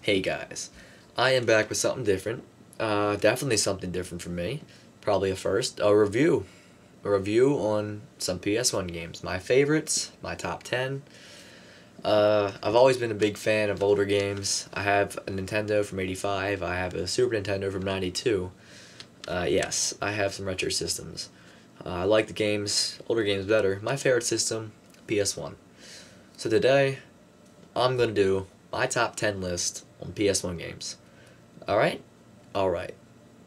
Hey guys, I am back with something different. Definitely something different from me. Probably a first. A review. A review on some PS1 games. My favorites, my top 10. I've always been a big fan of older games. I have a Nintendo from '85. I have a Super Nintendo from '92. Yes, I have some retro systems. I like the games, older games better. My favorite system, PS1. So today, I'm going to do my top 10 list on PS1 games. Alright? Alright.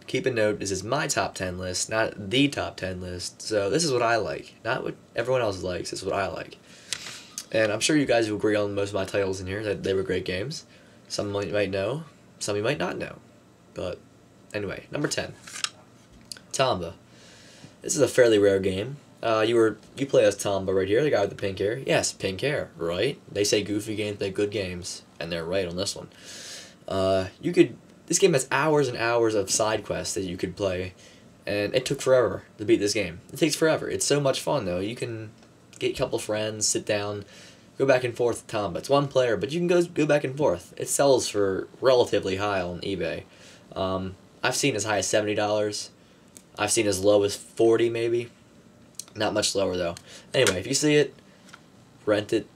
Keep a note, this is my top 10 list, not the top 10 list. So this is what I like, not what everyone else likes, this is what I like. And I'm sure you guys will agree on most of my titles in here, that they were great games. Some you might know, some you might not know. But anyway, number 10. Tommba. This is a fairly rare game. You play as Tommba right here, the guy with the pink hair. Yes, pink hair, right? They say goofy games make good games, and they're right on this one. This game has hours and hours of side quests that you could play, and it took forever to beat this game. It takes forever. It's so much fun though. You can get a couple friends, sit down, go back and forth with Tommba. It's one player, but you can go back and forth. It sells for relatively high on eBay. I've seen as high as $70. I've seen as low as 40 maybe. Not much lower though. Anyway, if you see it, rent it.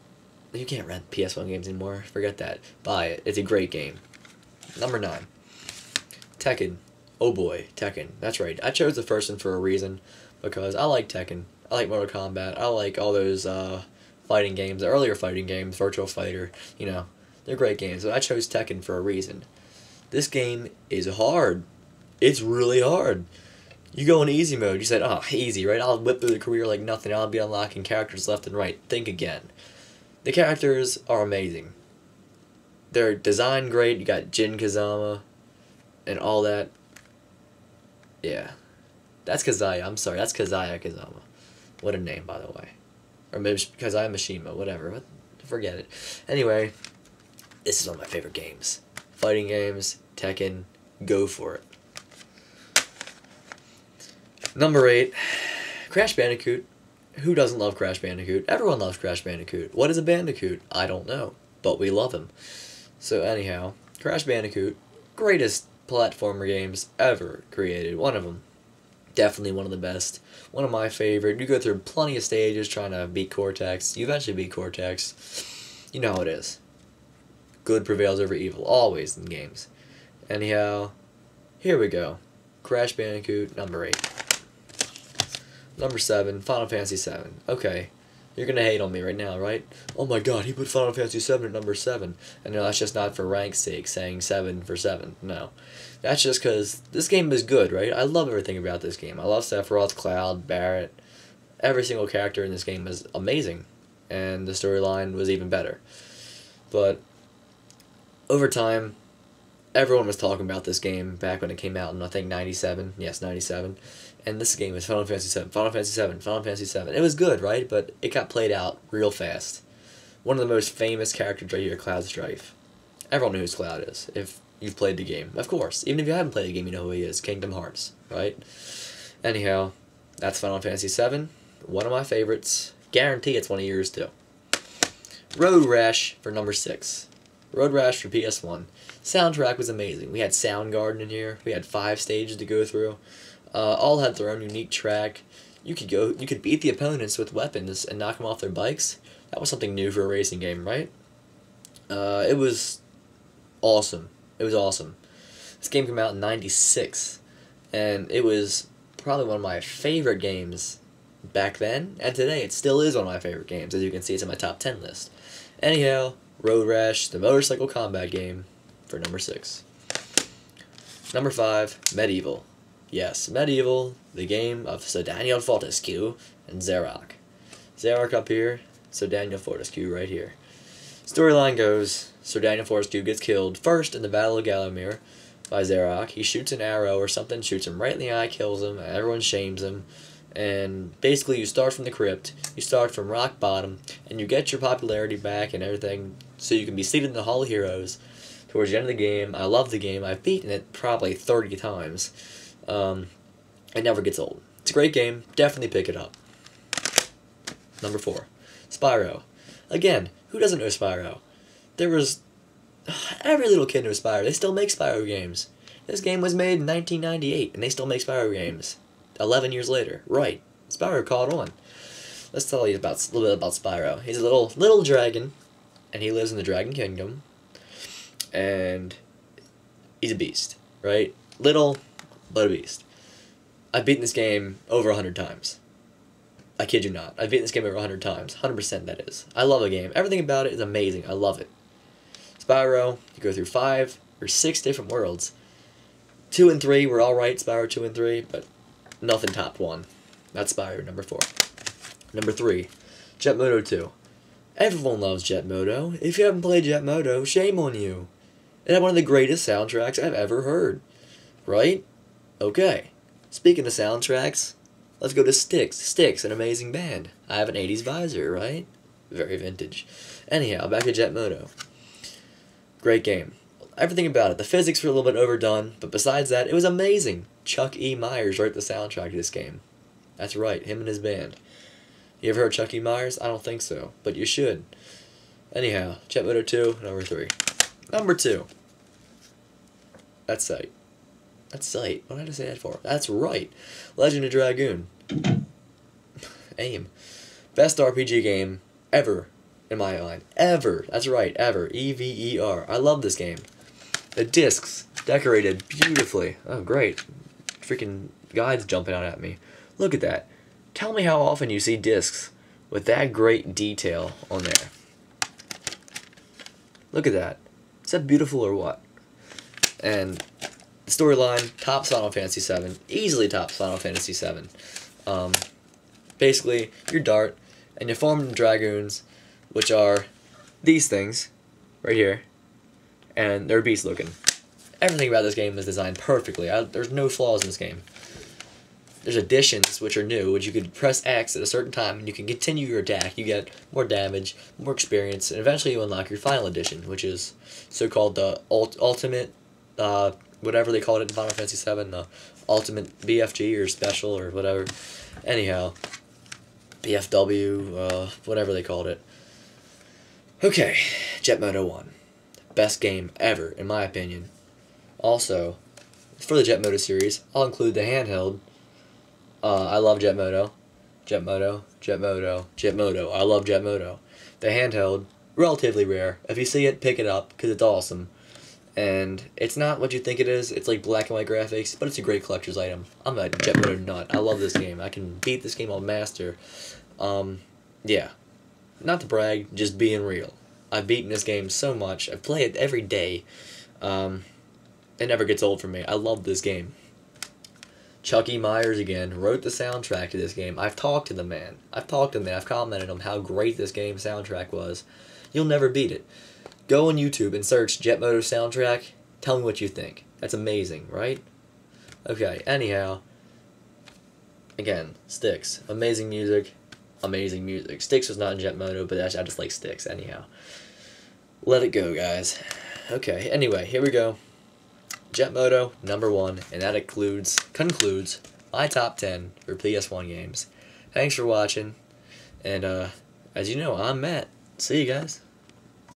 You can't rent PS1 games anymore. Forget that. Buy it. It's a great game. Number 9. Tekken. Oh boy, Tekken. That's right. I chose the first one for a reason. Because I like Tekken. I like Moto Combat. I like all those fighting games. The earlier fighting games. Virtual Fighter. You know. They're great games. But I chose Tekken for a reason. This game is hard. It's really hard. You go in easy mode, you said, oh, easy, right? I'll whip through the career like nothing. I'll be unlocking characters left and right. Think again. The characters are amazing. They're designed great. You got Jin Kazama and all that. Yeah. That's Kazaya. I'm sorry. That's Kazaya Kazama. What a name, by the way. Or maybe Kazaya Mishima, whatever. Forget it. Anyway, this is one of my favorite games. Fighting games, Tekken, go for it. Number 8, Crash Bandicoot. Who doesn't love Crash Bandicoot? Everyone loves Crash Bandicoot. What is a Bandicoot? I don't know, but we love him. So anyhow, Crash Bandicoot, greatest platformer games ever created. One of them. Definitely one of the best. One of my favorite. You go through plenty of stages trying to beat Cortex. You eventually beat Cortex. You know how it is. Good prevails over evil, always in games. Anyhow, here we go. Crash Bandicoot, number 8. Number 7, Final Fantasy 7. Okay, you're gonna hate on me right now, right? Oh my god, he put Final Fantasy 7 at number 7. And no, that's just not for rank's sake, saying 7 for 7. No. That's just because this game is good, right? I love everything about this game. I love Sephiroth, Cloud, Barret. Every single character in this game is amazing. And the storyline was even better. But over time, everyone was talking about this game back when it came out in, I think, 97. Yes, 97. And this game is Final Fantasy 7, Final Fantasy 7, Final Fantasy 7. It was good, right? But it got played out real fast. One of the most famous characters right here, Cloud Strife. Everyone knows who Cloud is, if you've played the game. Of course. Even if you haven't played the game, you know who he is. Kingdom Hearts, right? Anyhow, that's Final Fantasy 7. One of my favorites. Guarantee it's one of yours, too. Road Rash for number 6. Road Rash for PS1. Soundtrack was amazing. We had Soundgarden in here. We had 5 stages to go through. All had their own unique track. You could beat the opponents with weapons and knock them off their bikes. That was something new for a racing game, right? It was awesome. It was awesome. This game came out in '96, and it was probably one of my favorite games back then, and today it still is one of my favorite games. As you can see, it's in my top 10 list. Anyhow, Road Rash, the motorcycle combat game, for number 6. Number 5, Medieval. Yes, Medieval, the game of Sir Daniel Fortescue and Zarok. Zarok up here, Sir Daniel Fortescue right here. Storyline goes, Sir Daniel Fortescue gets killed first in the Battle of Gallowmere by Zarok. He shoots an arrow or something, shoots him right in the eye, kills him, and everyone shames him. And basically you start from the crypt, you start from rock bottom, and you get your popularity back and everything, so you can be seated in the Hall of Heroes towards the end of the game. I love the game. I've beaten it probably 30 times. It never gets old. It's a great game. Definitely pick it up. Number 4, Spyro. Again, who doesn't know Spyro? There was Every little kid knows Spyro. They still make Spyro games. This game was made in 1998, and they still make Spyro games. 11 years later. Right. Spyro caught on. Let's tell you about a little bit about Spyro. He's a little dragon, and he lives in the Dragon Kingdom. And he's a beast, right? Little, but a beast. I've beaten this game over 100 times. I kid you not. I've beaten this game over 100 times. 100% that is. I love the game. Everything about it is amazing. I love it. Spyro, you go through 5 or 6 different worlds. 2 and 3 were alright, Spyro 2 and 3, but nothing topped 1. That's Spyro, number 4. Number 3, Jet Moto 2. Everyone loves Jet Moto. If you haven't played Jet Moto, shame on you. It had one of the greatest soundtracks I've ever heard. Right? Okay. Speaking of soundtracks, let's go to Styx. Styx, an amazing band. I have an 80s visor, right? Very vintage. Anyhow, back to Jet Moto. Great game. Everything about it. The physics were a little bit overdone, but besides that, it was amazing. Chuck E. Myers wrote the soundtrack to this game. That's right, him and his band. You ever heard Chuck E. Myers? I don't think so, but you should. Anyhow, Jet Moto 2, number 3. Number 2. That's Sight. That's Sight. What did I say that for? That's right. Legend of Dragoon. Aim. Best RPG game ever, in my mind. Ever. That's right, ever. E-V-E-R. I love this game. The discs, decorated beautifully. Oh, great. Freaking guides jumping out at me. Look at that. Tell me how often you see discs with that great detail on there. Look at that. Is that beautiful or what? And the storyline, tops Final Fantasy VII. Easily tops Final Fantasy VII. Basically, you're Dart, and you form Dragoons, which are these things, right here. And they're beast looking. Everything about this game is designed perfectly. There's no flaws in this game. There's additions, which are new, which you could press X at a certain time, and you can continue your attack. You get more damage, more experience, and eventually you unlock your final edition, which is so-called the ultimate, whatever they called it in Final Fantasy VII, the ultimate BFG or special or whatever. Anyhow, BFW, whatever they called it. Okay, Jet Moto 1. Best game ever, in my opinion. Also, for the Jet Moto series, I'll include the handheld. I love Jet Moto. Jet Moto, Jet Moto, Jet Moto. I love Jet Moto. The handheld, relatively rare. If you see it, pick it up, because it's awesome. And it's not what you think it is. It's like black and white graphics, but it's a great collector's item. I'm a Jet Moto nut. I love this game. I can beat this game on Master. Yeah. Not to brag, just being real. I've beaten this game so much. I play it every day. It never gets old for me. I love this game. Chuck E. Myers again wrote the soundtrack to this game. I've talked to the man. I've commented on how great this game soundtrack was. You'll never beat it. Go on YouTube and search Jet Moto soundtrack. Tell me what you think. That's amazing, right? Okay, anyhow. Again, Styx. Amazing music. Amazing music. Styx was not in Jet Moto, but I just like Styx anyhow. Let it go, guys. Okay, anyway, here we go. Jet Moto, number 1, and that concludes my top 10 for PS1 games. Thanks for watching, and as you know, I'm Matt. See you guys.